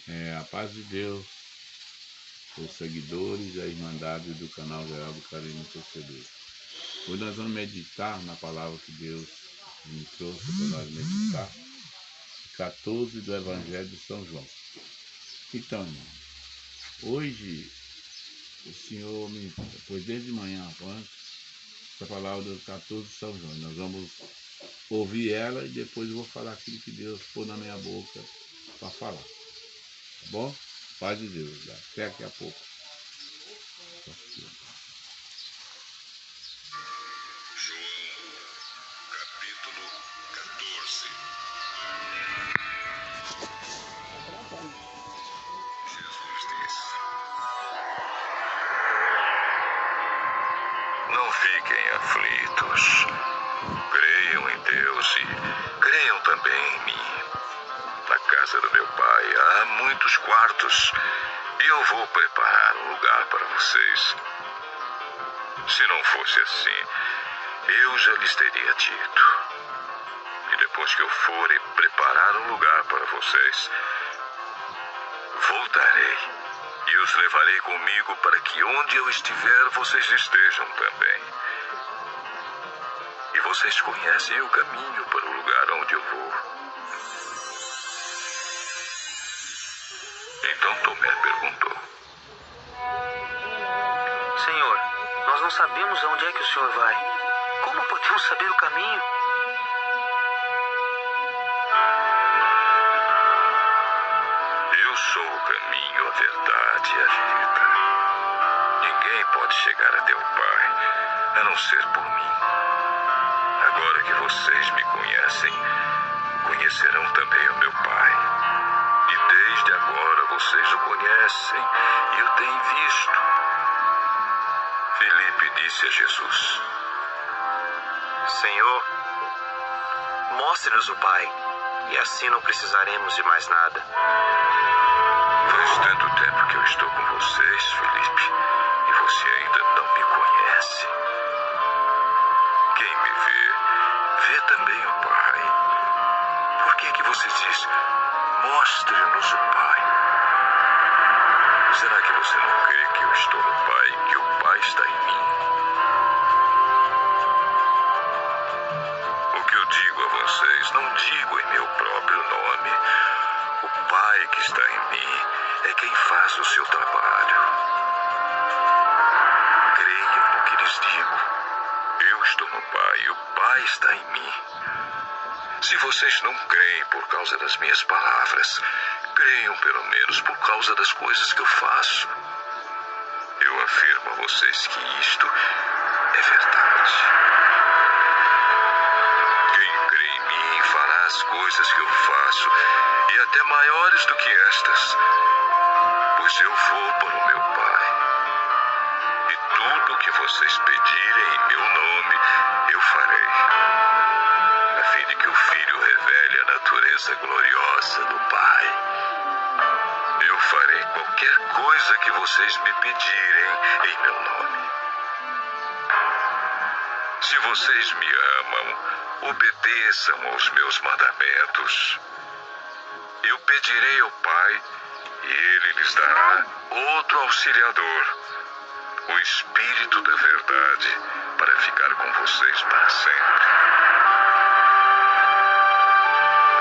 A paz de Deus, os seguidores e a Irmandade do canal Geraldo Carino Torcedor. Hoje nós vamos meditar na palavra que Deus nos trouxe para nós meditar, 14 do Evangelho de São João. Então, irmão, hoje o Senhor me pôs desde manhã antes essa palavra do 14 de São João. Nós vamos ouvir ela e depois eu vou falar aquilo que Deus pôs na minha boca para falar. Tá bom? Paz de Deus. Até daqui a pouco. João, capítulo 14. Jesus disse: Não fiquem aflitos. Creiam em Deus e creiam também em mim. Na casa do meu Pai há muitos quartos e eu vou preparar um lugar para vocês. Se não fosse assim, eu já lhes teria dito. E depois que eu for e preparar um lugar para vocês, voltarei e os levarei comigo para que onde eu estiver, vocês estejam também. E vocês conhecem o caminho para o lugar onde eu vou. Então Tomé perguntou: Senhor, nós não sabemos aonde é que o Senhor vai. Como podemos saber o caminho? Eu sou o caminho, a verdade e a vida. Ninguém pode chegar até o Pai, a não ser por mim. Agora que vocês me conhecem, conhecerão também o meu Pai. E desde agora vocês o conhecem e o têm visto. Filipe disse a Jesus: Senhor, mostre-nos o Pai, e assim não precisaremos de mais nada. Faz tanto tempo que eu estou com vocês, Filipe, e você ainda não me conhece. Quem me vê, vê também o Pai. Por que você diz: mostre-nos o Pai? Será que você não crê que eu estou no Pai e que o Pai está em mim? O que eu digo a vocês, não digo em meu próprio nome. O Pai que está em mim é quem faz o seu trabalho. Creiam no que lhes digo. Eu estou no Pai e o Pai está em mim. Se vocês não creem por causa das minhas palavras, creiam pelo menos por causa das coisas que eu faço. Eu afirmo a vocês que isto é verdade. Quem crê em mim fará as coisas que eu faço, e até maiores do que estas, pois eu vou para o meu Pai. E tudo o que vocês pedirem em meu nome, eu farei, a fim de que o Filho revele a natureza gloriosa do Pai. Eu farei qualquer coisa que vocês me pedirem em meu nome. Se vocês me amam, obedeçam aos meus mandamentos. Eu pedirei ao Pai, e Ele lhes dará outro auxiliador, o Espírito da Verdade, para ficar com vocês para sempre.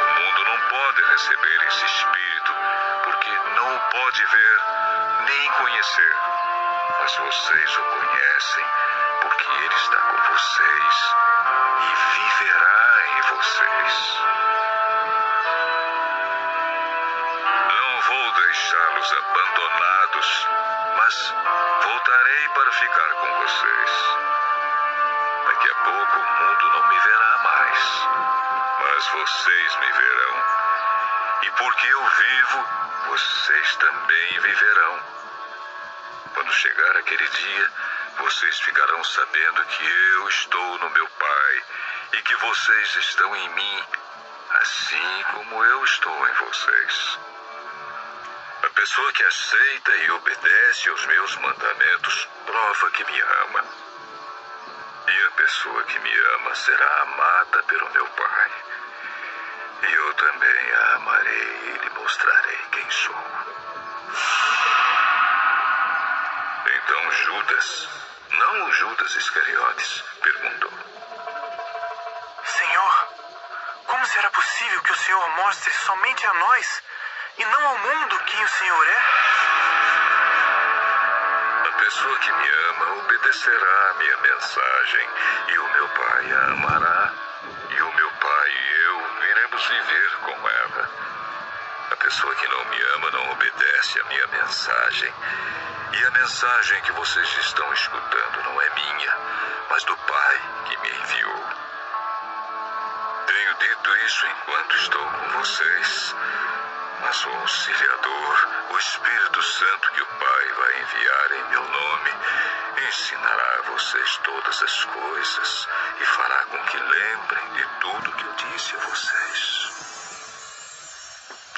O mundo não pode receber esse Espírito, porque não o pode ver nem conhecer. Mas vocês o conhecem, porque Ele está com vocês e viverá em vocês. Não vou deixá-los abandonados, mas voltarei para ficar com vocês. Daqui a pouco o mundo não me verá mais, mas vocês me verão. E porque eu vivo, vocês também viverão. Quando chegar aquele dia, vocês ficarão sabendo que eu estou no meu Pai e que vocês estão em mim, assim como eu estou em vocês. A pessoa que aceita e obedece aos meus mandamentos prova que me ama. E a pessoa que me ama será amada pelo meu Pai. e eu também a amarei e lhe mostrarei quem sou. Então Judas, não o Judas Iscariotes, perguntou: Senhor, como será possível que o Senhor mostre somente a nós e não ao mundo quem o Senhor é? A pessoa que me ama obedecerá à minha mensagem, e o meu Pai a amará, e o meu Pai e eu iremos viver com ela. A pessoa que não me ama não obedece à minha mensagem, e a mensagem que vocês estão escutando não é minha, mas do Pai que me enviou. Tenho dito isso enquanto estou com vocês, mas o Auxiliador, o Espírito Santo que o Pai vai enviar em meu nome, ensinará a vocês todas as coisas e fará com que lembrem de tudo que eu disse a vocês.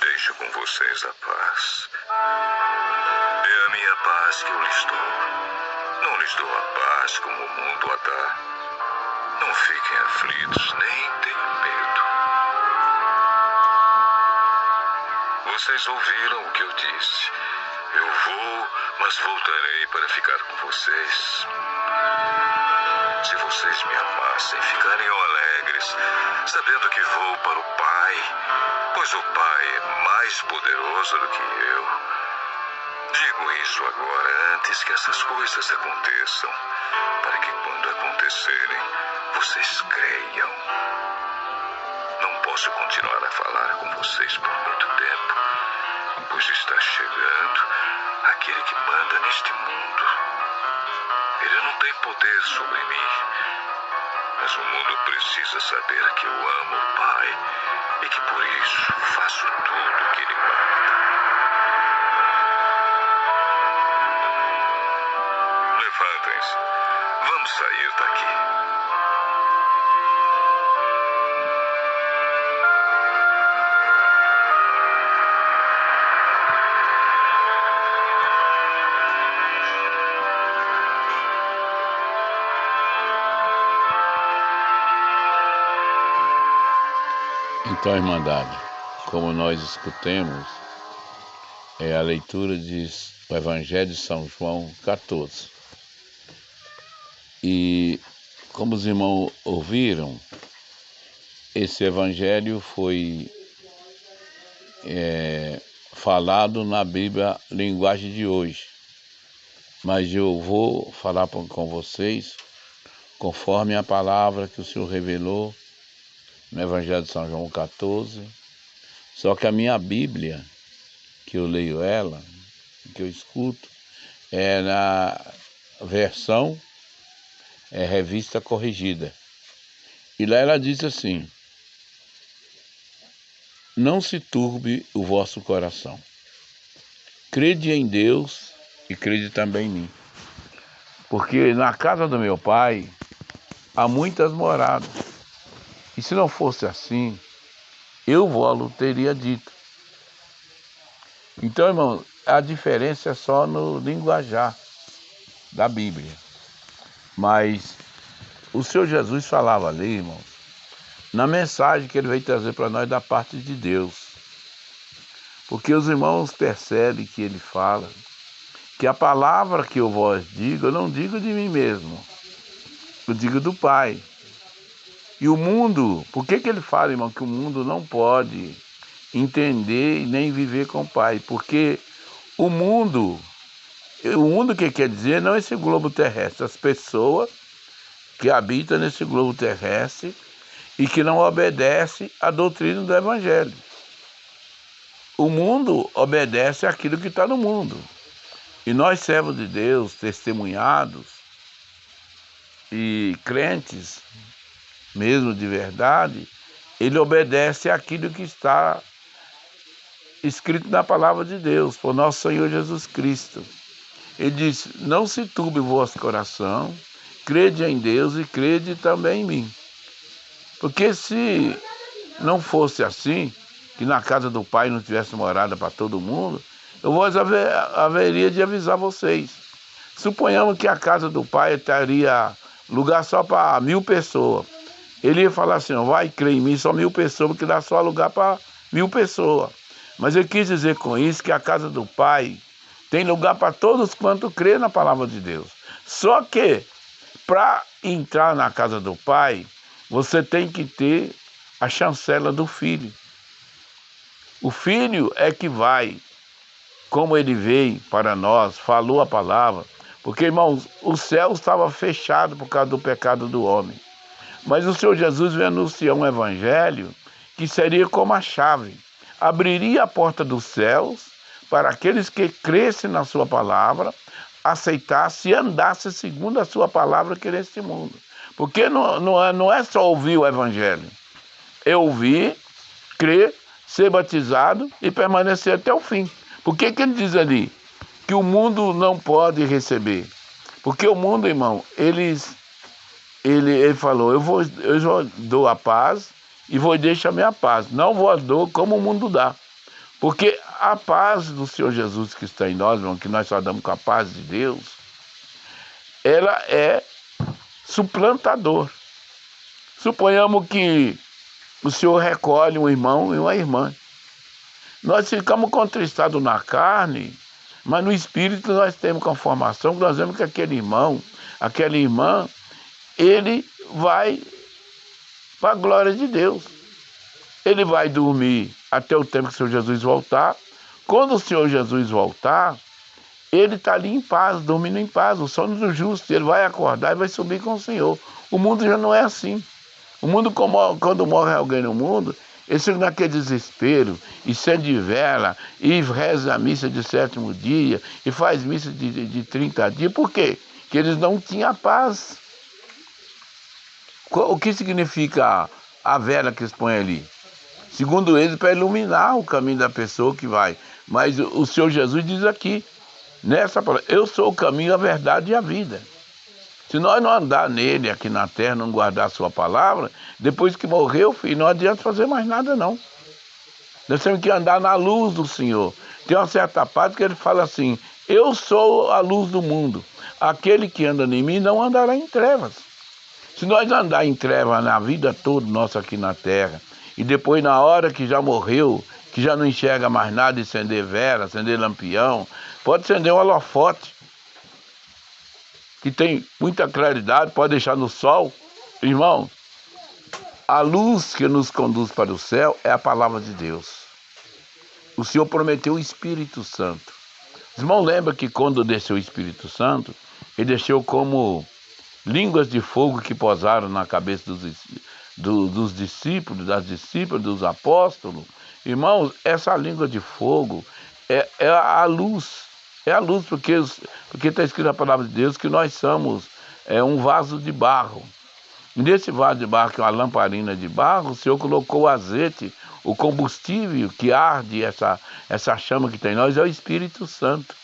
Deixo com vocês a paz. É a minha paz que eu lhes dou. Não lhes dou a paz como o mundo a dá. Não fiquem aflitos, nem tenham medo. Vocês ouviram o que eu disse. Eu vou, mas voltarei para ficar com vocês. Se vocês me amassem, ficariam alegres, sabendo que vou para o Pai, pois o Pai é mais poderoso do que eu. Digo isso agora, antes que essas coisas aconteçam, para que quando acontecerem, vocês creiam. Não posso continuar a falar com vocês por muito tempo, pois está chegando aquele que manda neste mundo. Ele não tem poder sobre mim, mas o mundo precisa saber que eu amo o Pai e que por isso faço tudo o que Ele manda. Levantem-se, vamos sair daqui. Então, Irmandade, como nós escutemos, é a leitura do Evangelho de São João 14. E como os irmãos ouviram, esse Evangelho foi falado na Bíblia linguagem de hoje. Mas eu vou falar com vocês conforme a palavra que o Senhor revelou no Evangelho de São João 14, só que a minha Bíblia, que eu leio ela, que eu escuto, é na versão revista corrigida. E lá ela diz assim: não se turbe o vosso coração. Crede em Deus e crede também em mim. Porque na casa do meu Pai há muitas moradas. E se não fosse assim, eu vou-lo teria dito. Então, irmão, a diferença é só no linguajar da Bíblia. Mas o Senhor Jesus falava ali, irmãos, na mensagem que Ele veio trazer para nós da parte de Deus. Porque os irmãos percebem que Ele fala que a palavra que eu vos digo, eu não digo de mim mesmo, eu digo do Pai. E o mundo, por que Ele fala, irmão, que o mundo não pode entender e nem viver com o Pai? Porque o mundo que quer dizer não é esse globo terrestre, as pessoas que habitam nesse globo terrestre e que não obedecem à doutrina do Evangelho. O mundo obedece àquilo que está no mundo. E nós, servos de Deus, testemunhados e crentes, mesmo de verdade, ele obedece àquilo que está escrito na palavra de Deus, por nosso Senhor Jesus Cristo. Ele disse: não se turbe o vosso coração, crede em Deus e crede também em mim. Porque se não fosse assim, que na casa do Pai não tivesse morada para todo mundo, eu haveria de avisar vocês. Suponhamos que a casa do Pai teria lugar só para 1000 pessoas. ele ia falar assim, ó, vai crer em mim só 1000 pessoas, porque dá só lugar para 1000 pessoas. Mas ele quis dizer com isso que a casa do Pai tem lugar para todos quanto crê na palavra de Deus. Só que, para entrar na casa do Pai, você tem que ter a chancela do Filho. O Filho é que vai, como ele veio para nós, falou a palavra. Porque, irmãos, o céu estava fechado por causa do pecado do homem. Mas o Senhor Jesus veio anunciar um evangelho que seria como a chave. Abriria a porta dos céus para aqueles que crescem na sua palavra, aceitassem e andassem segundo a sua palavra aqui neste mundo. Porque não é só ouvir o evangelho. É ouvir, crer, ser batizado e permanecer até o fim. Por que ele diz ali que o mundo não pode receber? Porque o mundo, irmão, ele falou, eu dou a paz e vou deixar a minha paz. Não vos dou como o mundo dá. Porque a paz do Senhor Jesus que está em nós, irmão, que nós só damos com a paz de Deus, ela é suplantador. Suponhamos que o Senhor recolhe um irmão e uma irmã. Nós ficamos contristados na carne, mas no espírito nós temos conformação, nós vemos que aquele irmão, aquela irmã, ele vai para a glória de Deus. Ele vai dormir até o tempo que o Senhor Jesus voltar. Quando o Senhor Jesus voltar, ele está ali em paz, dormindo em paz, o sono do justo. Ele vai acordar e vai subir com o Senhor. O mundo já não é assim. O mundo, quando morre alguém no mundo, eles ficam naquele desespero, e acende vela, e reza a missa de 7º dia, e faz missa de 30 dias. Por quê? Porque eles não tinham paz. O que significa a vela que eles põem ali? Segundo eles, para iluminar o caminho da pessoa que vai. Mas o Senhor Jesus diz aqui, nessa palavra, eu sou o caminho, a verdade e a vida. Se nós não andar nele aqui na terra, não guardar a sua palavra, depois que morreu, filho, não adianta fazer mais nada, não. Nós temos que andar na luz do Senhor. Tem uma certa parte que ele fala assim, eu sou a luz do mundo. Aquele que anda em mim não andará em trevas. Se nós andar em trevas na vida toda nossa aqui na terra, e depois na hora que já morreu, que já não enxerga mais nada, acender vela, acender lampião, pode acender um holofote, que tem muita claridade, pode deixar no sol. Irmão, a luz que nos conduz para o céu é a palavra de Deus. O Senhor prometeu o Espírito Santo. Os irmãos lembram que quando desceu o Espírito Santo, ele desceu como línguas de fogo que pousaram na cabeça dos discípulos, das discípulas, dos apóstolos. Irmãos, essa língua de fogo é a luz. É a luz, porque está escrito na palavra de Deus que nós somos um vaso de barro. E nesse vaso de barro, que é uma lamparina de barro, o Senhor colocou o azeite, o combustível que arde essa chama que tem em nós, é o Espírito Santo.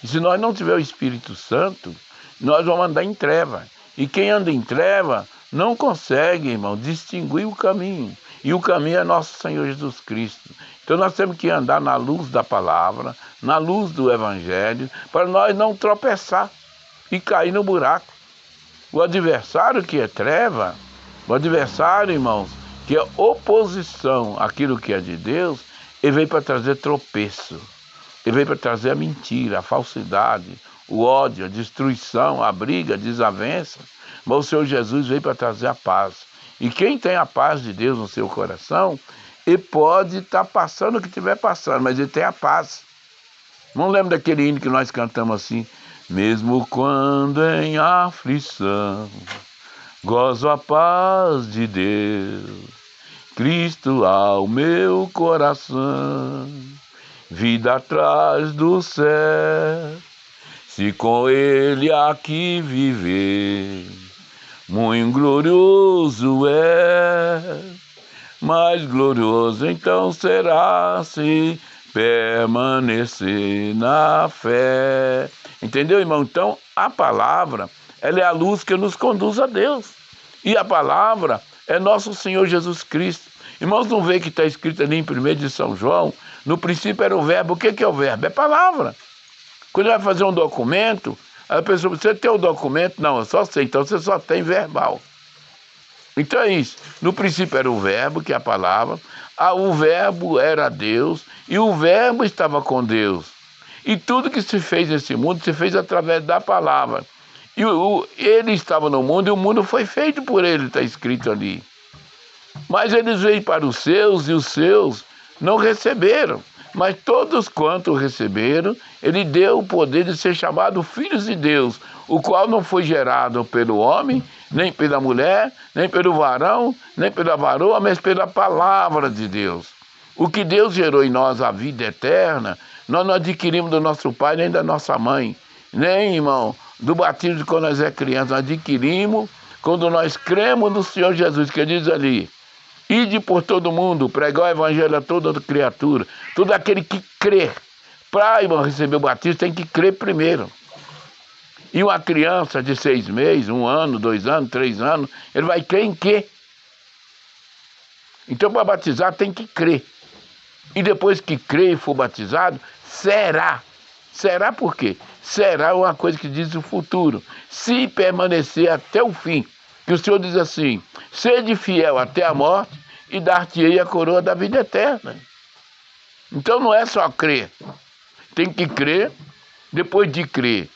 E se nós não tiver o Espírito Santo, nós vamos andar em treva. E quem anda em treva não consegue, irmão, distinguir o caminho. E o caminho é nosso Senhor Jesus Cristo. Então nós temos que andar na luz da palavra, na luz do Evangelho, para nós não tropeçar e cair no buraco. O adversário que é treva, o adversário, irmãos, que é oposição àquilo que é de Deus, ele veio para trazer tropeço. Ele veio para trazer a mentira, a falsidade, o ódio, a destruição, a briga, a desavença. Mas o Senhor Jesus veio para trazer a paz. E quem tem a paz de Deus no seu coração, ele pode estar passando o que estiver passando, mas ele tem a paz. Não lembra daquele hino que nós cantamos assim? Mesmo quando em aflição, gozo a paz de Deus, Cristo ao meu coração, vida atrás do céu, se com ele aqui viver, muito glorioso é, mais glorioso então será se permanecer na fé. Entendeu, irmão? Então, a palavra, ela é a luz que nos conduz a Deus. E a palavra é nosso Senhor Jesus Cristo. Irmãos, não vê que está escrito ali em 1 de São João? No princípio era o verbo. O que é o verbo? É palavra. Quando vai fazer um documento, a pessoa, você tem o documento? Não, eu só sei. Então você só tem verbal. Então é isso. No princípio era o verbo, que é a palavra. O verbo era Deus e o verbo estava com Deus. E tudo que se fez nesse mundo se fez através da palavra. E ele estava no mundo e o mundo foi feito por ele, está escrito ali. Mas eles veio para os seus e os seus não receberam. Mas todos quanto receberam, ele deu o poder de ser chamado filhos de Deus, o qual não foi gerado pelo homem, nem pela mulher, nem pelo varão, nem pela varoa, mas pela palavra de Deus. O que Deus gerou em nós, a vida eterna, nós não adquirimos do nosso pai nem da nossa mãe, nem, irmão, do batismo de quando nós é criança, nós adquirimos quando nós cremos no Senhor Jesus, que diz ali: ide por todo mundo, pregar o evangelho a toda criatura. Todo aquele que crê, para, irmão, receber o batismo, tem que crer primeiro. E uma criança de 6 meses, 1 ano, 2 anos, 3 anos, ele vai crer em quê? Então, para batizar, tem que crer. E depois que crer e for batizado, será. Será por quê? Será uma coisa que diz o futuro. Se permanecer até o fim. Que o Senhor diz assim: sede fiel até a morte e dar-te-ei a coroa da vida eterna. Então não é só crer. Tem que crer, depois de crer,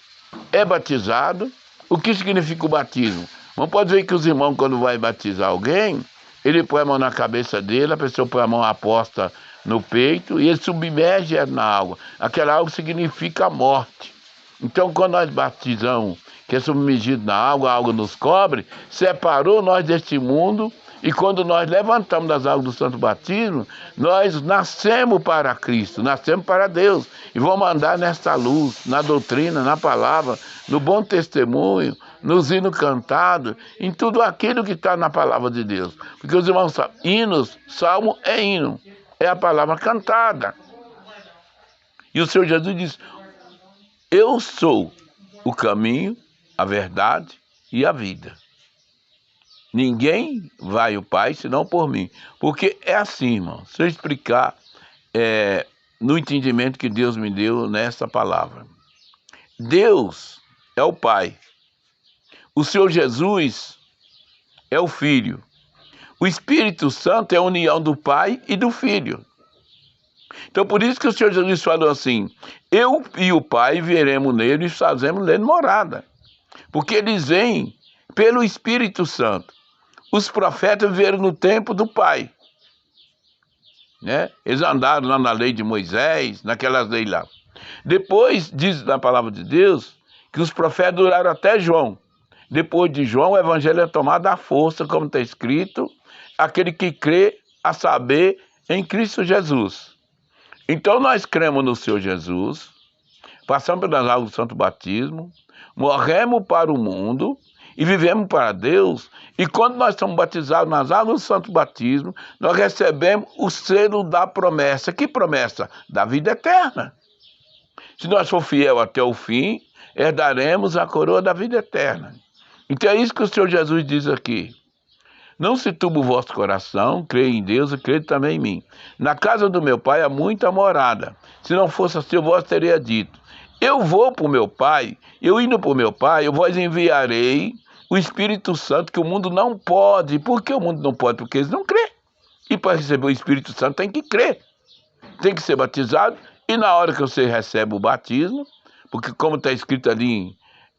é batizado. O que significa o batismo? Não pode ver que os irmãos, quando vai batizar alguém, ele põe a mão na cabeça dele, a pessoa põe a mão aposta no peito e ele submerge na água. Aquela água significa a morte. Então, quando nós batizamos, que é submergido na água, a água nos cobre, separou nós deste mundo, e quando nós levantamos das águas do santo batismo, nós nascemos para Cristo, nascemos para Deus, e vamos andar nesta luz, na doutrina, na palavra, no bom testemunho, nos hinos cantados, em tudo aquilo que está na palavra de Deus. Porque os irmãos sabem, hinos, salmo é hino, é a palavra cantada. E o Senhor Jesus diz: eu sou o caminho, a verdade e a vida. Ninguém vai ao Pai senão por mim. Porque é assim, irmão. Se eu explicar no entendimento que Deus me deu nessa palavra. Deus é o Pai. O Senhor Jesus é o Filho. O Espírito Santo é a união do Pai e do Filho. Então, por isso que o Senhor Jesus falou assim: eu e o Pai viremos nele e fazemos nele morada. Porque eles vêm pelo Espírito Santo. Os profetas viveram no tempo do Pai. Né? Eles andaram lá na lei de Moisés, naquelas leis lá. Depois, diz na palavra de Deus, que os profetas duraram até João. Depois de João, o evangelho é tomado à força, como está escrito, aquele que crê, a saber, em Cristo Jesus. Então nós cremos no Senhor Jesus, passamos pelas águas do santo batismo, morremos para o mundo e vivemos para Deus. E quando nós somos batizados nas águas do santo batismo, nós recebemos o selo da promessa. Que promessa? Da vida eterna. Se nós for fiel até o fim, herdaremos a coroa da vida eterna. Então é isso que o Senhor Jesus diz aqui: não se turbe o vosso coração, creia em Deus e creia também em mim. Na casa do meu Pai há muita morada. Se não fosse assim, eu vos teria dito: eu vou para o meu Pai, eu indo para o meu Pai, eu vos enviarei o Espírito Santo, que o mundo não pode. Por que o mundo não pode? Porque eles não crêem. E para receber o Espírito Santo tem que crer. Tem que ser batizado. E na hora que você recebe o batismo, porque como está escrito ali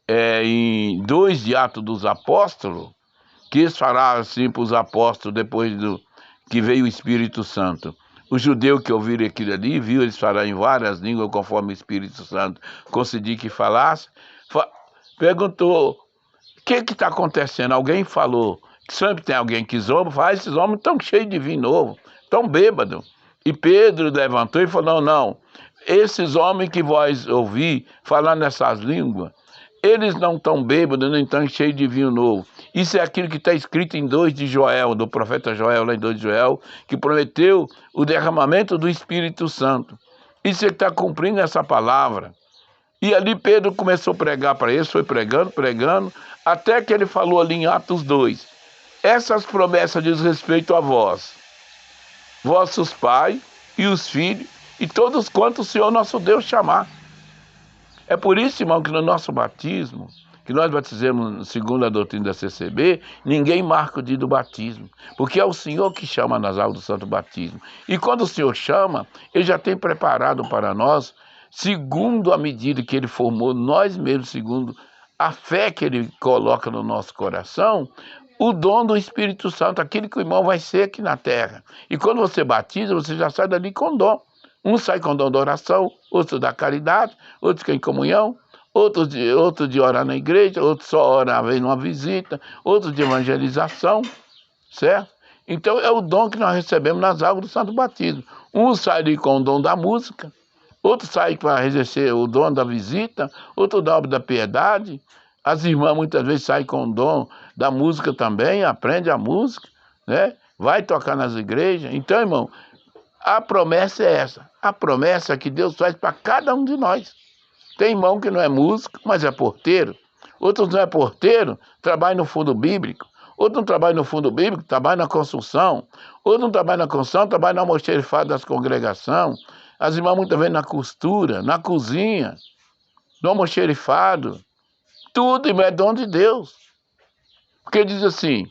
em 2 de Atos dos Apóstolos, que eles falaram assim para os apóstolos depois que veio o Espírito Santo. Os judeus que ouviram aquilo ali, viu eles falar em várias línguas, conforme o Espírito Santo concediu que falasse, perguntou: o que está acontecendo? Alguém falou, que sempre tem alguém que zomba, fala: esses homens estão cheios de vinho novo, estão bêbados. E Pedro levantou e falou: não, esses homens que vós ouvir falar nessas línguas, eles não estão bêbados, nem estão cheios de vinho novo. Isso é aquilo que está escrito em 2 de Joel, do profeta Joel, lá em 2 de Joel, que prometeu o derramamento do Espírito Santo. Isso é que está cumprindo essa palavra. E ali Pedro começou a pregar para eles, foi pregando, até que ele falou ali em Atos 2. Essas promessas diz respeito a vós, vossos pais e os filhos, e todos quantos o Senhor nosso Deus chamar. É por isso, irmão, que no nosso batismo, que nós batizemos segundo a doutrina da CCB, ninguém marca o dia do batismo, porque é o Senhor que chama nas águas do Santo Batismo. E quando o Senhor chama, Ele já tem preparado para nós, segundo a medida que Ele formou nós mesmos, segundo a fé que Ele coloca no nosso coração, o dom do Espírito Santo, aquele que o irmão vai ser aqui na terra. E quando você batiza, você já sai dali com dom. Um sai com dom da oração, outro da caridade, outro que é em comunhão, outro de orar na igreja, outro só orar vem numa visita, outro de evangelização, certo? Então é o dom que nós recebemos nas águas do Santo Batismo. Um sai ali com o dom da música, outro sai para exercer o dom da visita, outro dom da piedade. As irmãs muitas vezes saem com o dom da música também, aprende a música, né? Vai tocar nas igrejas. Então, irmão, a promessa é essa. A promessa é que Deus faz para cada um de nós. Tem irmão que não é músico, mas é porteiro. Outros não é porteiro, trabalha no fundo bíblico. Outro não trabalha no fundo bíblico, trabalha na construção. Outro não trabalha na construção, trabalha no almoxerifado das congregações. As irmãs muitas vezes na costura, na cozinha, no almoxerifado. Tudo é dom de Deus. Porque diz assim,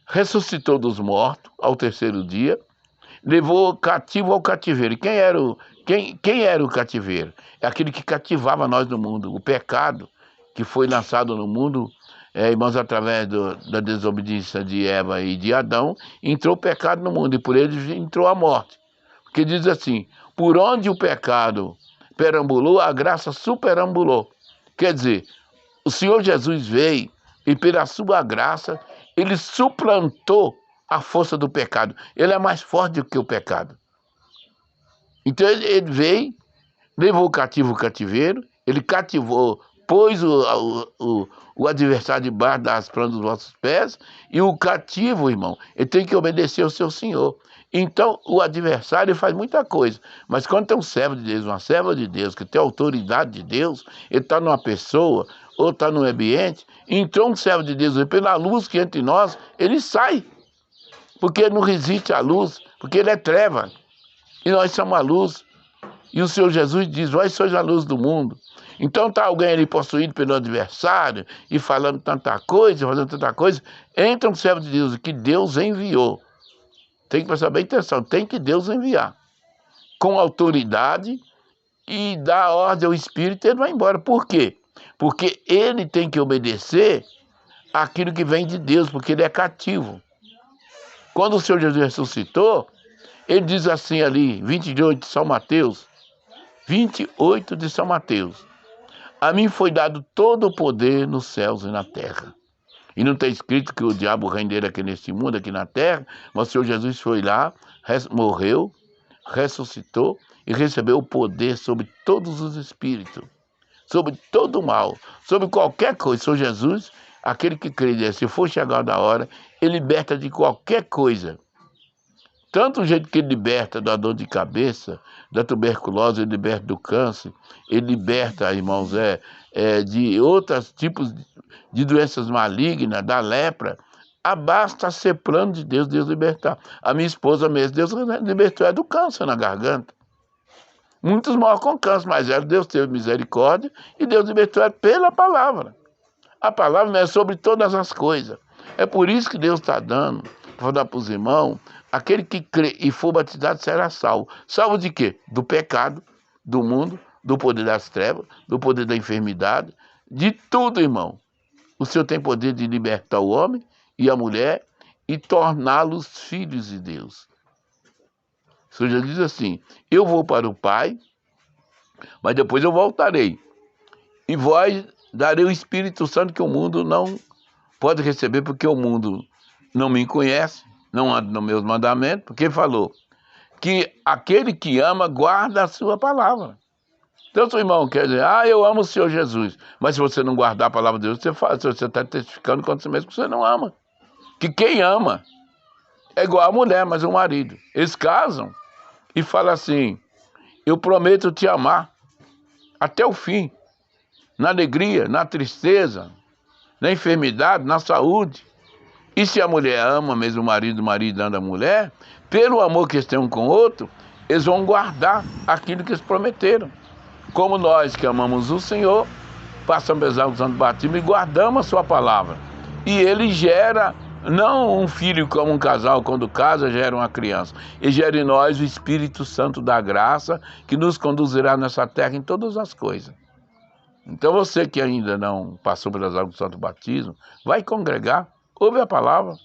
ressuscitou dos mortos ao terceiro dia, levou cativo ao cativeiro. E quem era o cativeiro? É aquele que cativava nós no mundo. O pecado que foi lançado no mundo, irmãos, através da desobediência de Eva e de Adão, entrou o pecado no mundo e por ele entrou a morte. Porque diz assim, por onde o pecado perambulou, a graça superambulou. Quer dizer, o Senhor Jesus veio e pela sua graça, Ele suplantou a força do pecado. Ele é mais forte do que o pecado. Então ele veio, levou o cativo o cativeiro, Ele cativou, pôs o adversário debaixo das plantas dos vossos pés, e o cativo, irmão, ele tem que obedecer ao seu Senhor. Então, o adversário faz muita coisa, mas quando tem um servo de Deus, uma serva de Deus, que tem a autoridade de Deus, ele está numa pessoa, ou está num ambiente, entrou um servo de Deus, e pela luz que entre nós, ele sai, porque ele não resiste à luz, porque ele é treva, e nós somos a luz, e o Senhor Jesus diz, vós sois a luz do mundo. Então está alguém ali possuído pelo adversário, e falando tanta coisa, fazendo tanta coisa, entra um servo de Deus, que Deus enviou. Tem que prestar bem atenção, tem que Deus enviar. Com autoridade e dar ordem ao Espírito, ele vai embora. Por quê? Porque ele tem que obedecer àquilo que vem de Deus, porque ele é cativo. Quando o Senhor Jesus ressuscitou, ele diz assim ali, 28 de São Mateus, 28 de São Mateus, a mim foi dado todo o poder nos céus e na terra. E não está escrito que o diabo rendeira aqui neste mundo, aqui na terra, mas o Senhor Jesus foi lá, morreu, ressuscitou e recebeu o poder sobre todos os espíritos, sobre todo o mal, sobre qualquer coisa. O Senhor Jesus, aquele que crê, se for chegada a hora, ele liberta de qualquer coisa. Tanto o jeito que ele liberta da dor de cabeça, da tuberculose, ele liberta do câncer, ele liberta, irmãos, de outros tipos de doenças malignas, da lepra. Basta ser plano de Deus, Deus libertar. A minha esposa mesmo, Deus libertou do câncer na garganta. Muitos morrem com câncer, mas Deus teve misericórdia e Deus libertou pela palavra. A palavra não é sobre todas as coisas. É por isso que Deus está dando, para dar para os irmãos, aquele que crê e for batizado será salvo. Salvo de quê? Do pecado, do mundo, do poder das trevas, do poder da enfermidade, de tudo, irmão. O Senhor tem poder de libertar o homem e a mulher e torná-los filhos de Deus. O Senhor já diz assim, eu vou para o Pai, mas depois eu voltarei. E vós darei o Espírito Santo que o mundo não pode receber, porque o mundo não me conhece, não anda nos meus mandamentos, porque falou que aquele que ama guarda a sua palavra. Então, seu irmão quer dizer, eu amo o Senhor Jesus, mas se você não guardar a palavra de Deus, você está testificando contra si mesmo que você não ama. Que quem ama é igual a mulher, mas o marido. Eles casam e falam assim, eu prometo te amar até o fim, na alegria, na tristeza, na enfermidade, na saúde. E se a mulher ama mesmo o marido ama a mulher, pelo amor que eles têm um com o outro, eles vão guardar aquilo que eles prometeram. como nós que amamos o Senhor, passamos as águas do santo batismo e guardamos a sua palavra. E ele gera, não um filho como um casal, quando casa, gera uma criança. Ele gera em nós o Espírito Santo da graça, que nos conduzirá nessa terra em todas as coisas. Então você que ainda não passou pelas águas do santo batismo, vai congregar, ouve a palavra.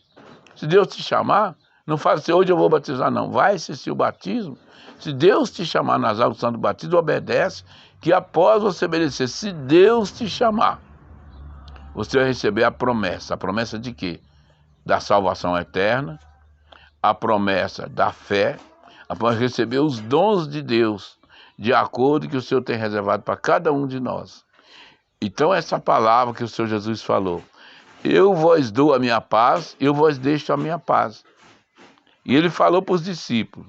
Se Deus te chamar, não fala assim, hoje eu vou batizar, não. Vai assistir o batismo. Se Deus te chamar nas águas do santo batismo, obedece, que após você obedecer, se Deus te chamar, você vai receber a promessa. A promessa de quê? Da salvação eterna, a promessa da fé, após receber os dons de Deus, de acordo com o que o Senhor tem reservado para cada um de nós. Então essa palavra que o Senhor Jesus falou, eu vos dou a minha paz, eu vos deixo a minha paz. E ele falou para os discípulos,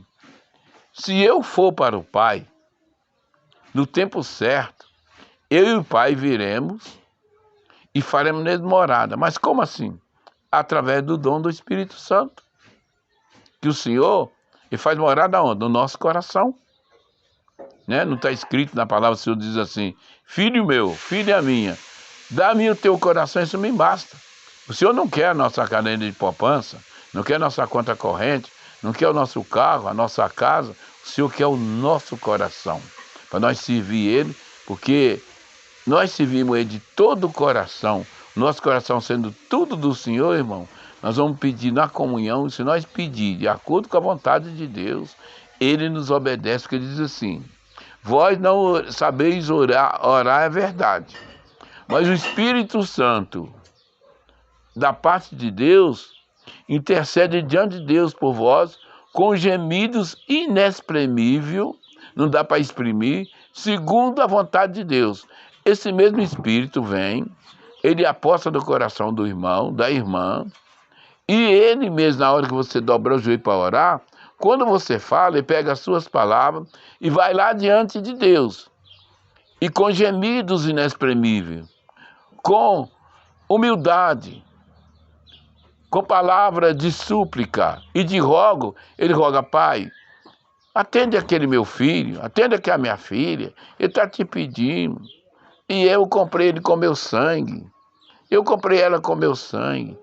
se eu for para o Pai, no tempo certo, eu e o Pai viremos e faremos nele morada. Mas como assim? Através do dom do Espírito Santo. Que o Senhor, ele faz morada onde? No nosso coração. Né? Não está escrito na palavra, o Senhor diz assim, filho meu, filha minha, dá-me o teu coração, isso me basta. O Senhor não quer a nossa caderneta de poupança, não quer a nossa conta corrente, não quer o nosso carro, a nossa casa, o Senhor quer o nosso coração, para nós servir Ele, porque nós servimos Ele de todo o coração, nosso coração sendo tudo do Senhor, irmão, nós vamos pedir na comunhão, e se nós pedir de acordo com a vontade de Deus, Ele nos obedece, porque Ele diz assim, vós não sabeis orar é verdade, mas o Espírito Santo, da parte de Deus, intercede diante de Deus por vós, com gemidos inexprimíveis, não dá para exprimir, segundo a vontade de Deus. Esse mesmo Espírito vem, ele aposta no coração do irmão, da irmã, e ele mesmo, na hora que você dobra o joelho para orar, quando você fala, ele pega as suas palavras e vai lá diante de Deus. E com gemidos inexprimíveis, com humildade, com palavra de súplica e de rogo, ele roga, Pai, atende aquele meu filho, atende aquela minha filha, ele está te pedindo, e eu comprei ele com meu sangue, eu comprei ela com meu sangue,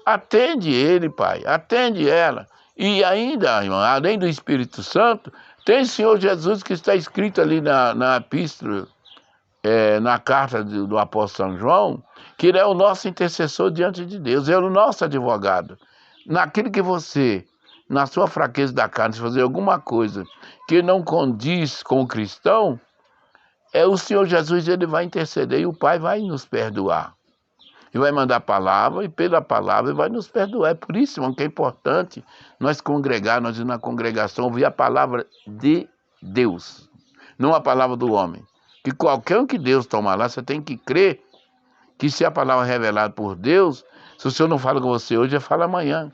atende ele, Pai, atende ela, e ainda, irmão, além do Espírito Santo, tem o Senhor Jesus que está escrito ali na epístola, na carta do apóstolo São João, que ele é o nosso intercessor diante de Deus, é o nosso advogado. Naquilo que você, na sua fraqueza da carne, se fazer alguma coisa que não condiz com o cristão, o Senhor Jesus, ele vai interceder e o Pai vai nos perdoar. E vai mandar a palavra, e pela palavra ele vai nos perdoar. É por isso, irmão, que é importante nós congregar, nós ir na congregação, ouvir a palavra de Deus, não a palavra do homem. Que qualquer um que Deus tomar lá, você tem que crer que se a palavra é revelada por Deus, se o Senhor não fala com você hoje, ele fala amanhã.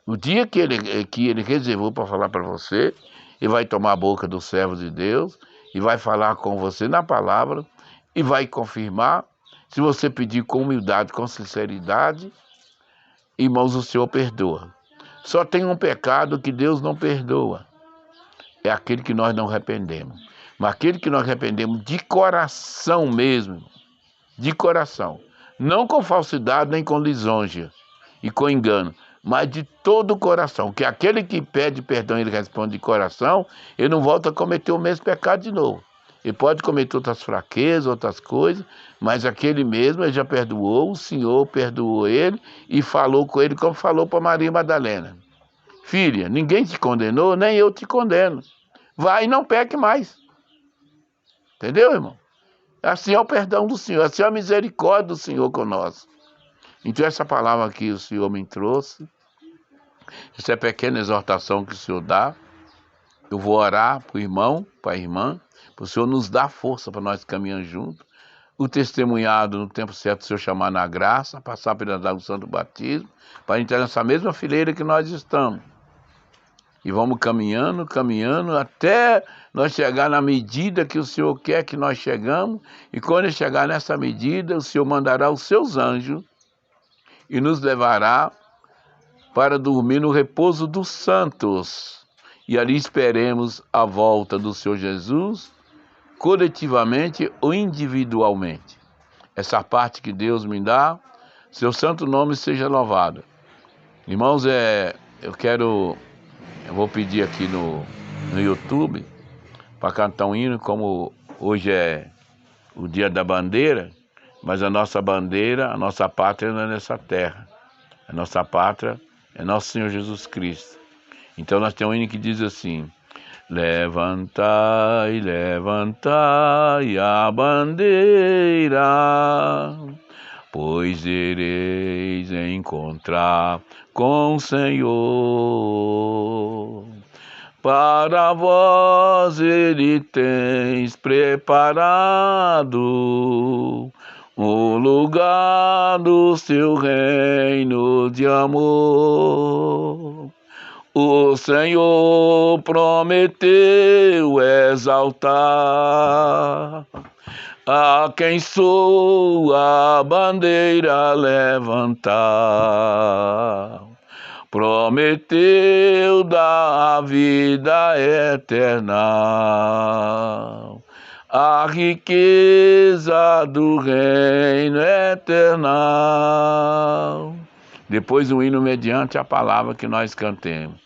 O dia que ele reservou para falar para você, ele vai tomar a boca do servo de Deus e vai falar com você na palavra e vai confirmar. Se você pedir com humildade, com sinceridade, irmãos, o Senhor perdoa. Só tem um pecado que Deus não perdoa. É aquele que nós não arrependemos. Mas aquele que nós arrependemos de coração mesmo, de coração. Não com falsidade, nem com lisonja e com engano, mas de todo o coração. Que aquele que pede perdão e ele responde de coração, ele não volta a cometer o mesmo pecado de novo. Ele pode cometer outras fraquezas, outras coisas, mas aquele mesmo ele já perdoou, o Senhor perdoou ele e falou com ele como falou para Maria Madalena. Filha, ninguém te condenou, nem eu te condeno. Vai e não peque mais. Entendeu, irmão? Assim é o perdão do Senhor, assim é a misericórdia do Senhor conosco. Então essa palavra que o Senhor me trouxe, essa é a pequena exortação que o Senhor dá, eu vou orar para o irmão, para a irmã, para o Senhor nos dar força para nós caminhar juntos, o testemunhado no tempo certo, o Senhor chamar na graça, passar pela água do santo batismo, para entrar nessa mesma fileira que nós estamos. E vamos caminhando, caminhando, até nós chegar na medida que o Senhor quer que nós chegamos. E quando chegar nessa medida, o Senhor mandará os seus anjos e nos levará para dormir no repouso dos santos. e ali esperemos a volta do Senhor Jesus, coletivamente ou individualmente. Essa parte que Deus me dá, seu santo nome seja louvado. Irmãos, eu vou pedir aqui no YouTube para cantar um hino, como hoje é o dia da bandeira, mas a nossa bandeira, a nossa pátria não é nessa terra. A nossa pátria é nosso Senhor Jesus Cristo. Então nós temos um hino que diz assim: levantai, levantai a bandeira, pois ireis encontrar com o Senhor. Para vós Ele tens preparado o lugar do seu reino de amor. O Senhor prometeu exaltar a quem sua bandeira levantar. Prometeu dar a vida eterna, a riqueza do reino eterno. Depois o hino mediante a palavra que nós cantemos.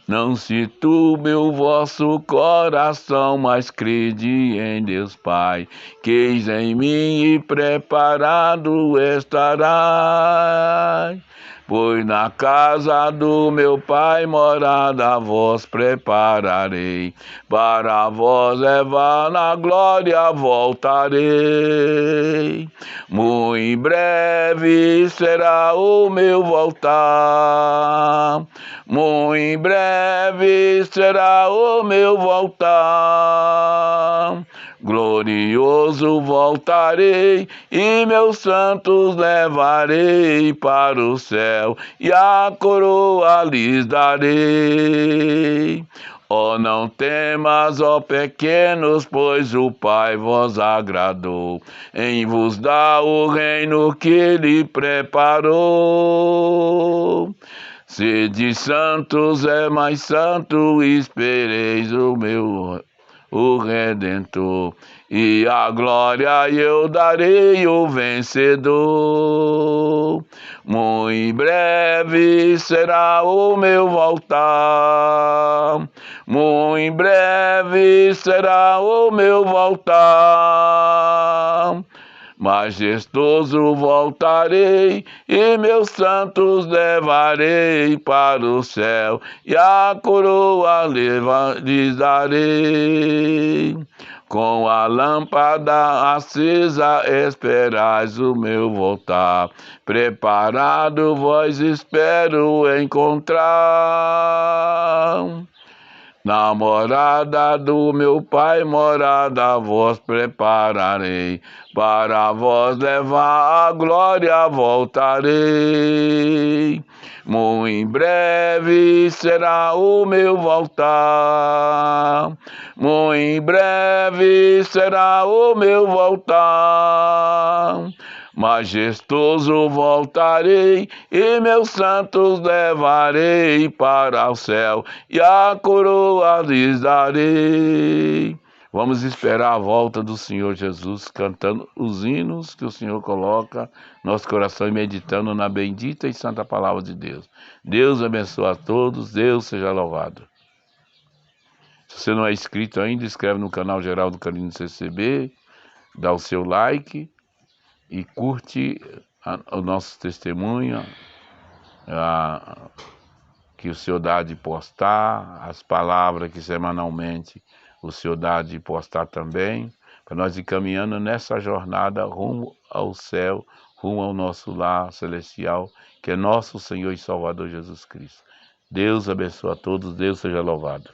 Não se turbe o vosso coração, mas crede em Deus Pai, que eis em mim e preparado estará. Pois na casa do meu Pai morada vos prepararei, para vós levar na glória voltarei. Muito em breve será o meu voltar, muito em breve será o meu voltar. Glorioso voltarei e meus santos levarei para o céu e a coroa lhes darei. Oh, não temas, ó pequenos, pois o Pai vos agradou em vos dar o reino que Ele preparou. Sede santos, é mais santo, espereis o Redentor, e a glória eu darei o vencedor. Muito em breve será o meu voltar, muito em breve será o meu voltar. Majestoso voltarei e meus santos levarei para o céu e a coroa lhes darei. Com a lâmpada acesa esperais o meu voltar, preparado vós espero encontrar. Na morada do meu Pai, morada vos prepararei, para vós levar a glória voltarei. Muito em breve será o meu voltar, muito em breve será o meu voltar. Majestoso voltarei e meus santos levarei para o céu e a coroa lhes darei. Vamos esperar a volta do Senhor Jesus, cantando os hinos que o Senhor coloca no nosso coração e meditando na bendita e santa palavra de Deus. Deus abençoe a todos, Deus seja louvado. Se você não é inscrito ainda, inscreve no canal Geraldo Carino CCB, dá o seu like e curte o nosso testemunho, que o Senhor dá de postar, as palavras que semanalmente o Senhor dá de postar também, para nós ir caminhando nessa jornada rumo ao céu, rumo ao nosso lar celestial, que é nosso Senhor e Salvador Jesus Cristo. Deus abençoe a todos, Deus seja louvado.